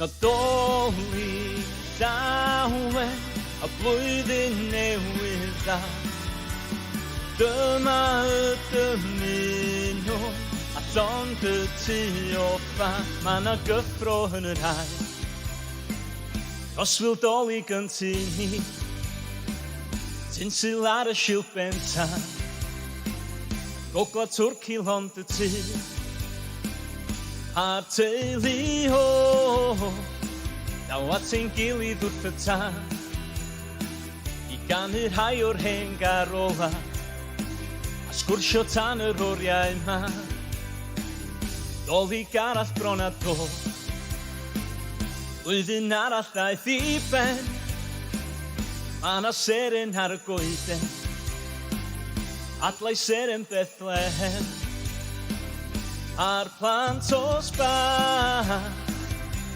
Nadolig llawen y blwyddyn newydd dda. Dyma y dymunwn a llond y tu o ffa. Ma' na gyffro yn yr haul os wil Dolig yn tu ni. Tinsil ar y silff bentan, gogledd Twrci lond y tu. A'r teulu ho daw at ein gilydd wrth y tân i ganu rhai o'r hen garola a sgwrsio tan yr oriau ma. Dolig arall bron a dod, blwyddyn arall daeth i ben. Ma' na seren ar y goeden, adlau seren Bethlehem. A'r plant o sbon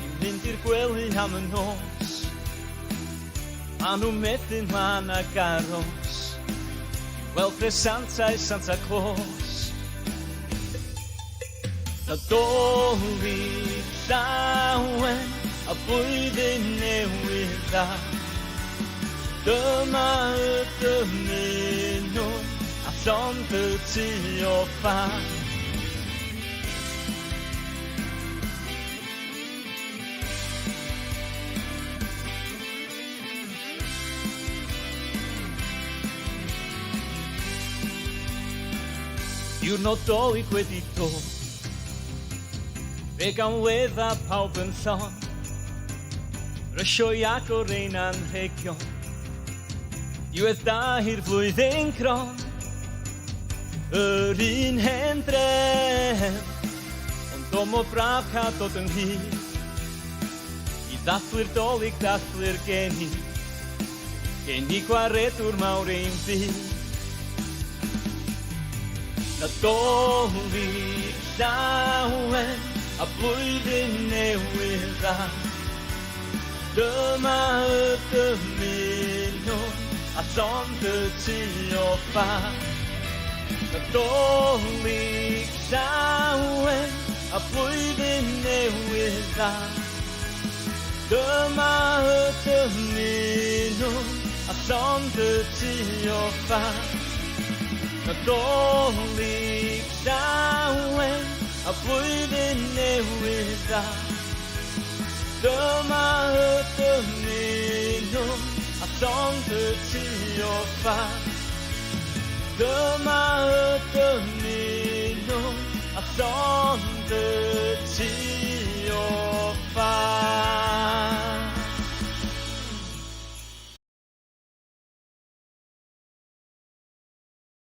i mynd i'r gwely am y nos. Ma' nhw'n methu mlaen ag aros i weld presantau Santa Claus. Nadolig llawen y blwyddyn newydd dda. Dyma y dymunwn a llond y tu o ffa. Diwrnod Dolig wedi dod, fe gan wedda pawb yn llon, rysio i agor ein anrhegion. Diwedd da i'r flwyddyn cron, yr un hen drefn, ond o mor braf ca dod yn hyd, i ddathlu'r Dolig, ddathlu'r geni gwaredwr mawr ein byd. Nadolig llawen a blwyddyn newydd dda. Dyma y dymunwn a llond y tu o ffa. Nadolig llawen a blwyddyn newydd dda. Dyma y dymunwn a llond y tu o ffa. Nadolig llawen a blwyddyn newydd dda. Dyma y dymunwn a llond y tu o ffa. Dyma y dymunwn a llond y tu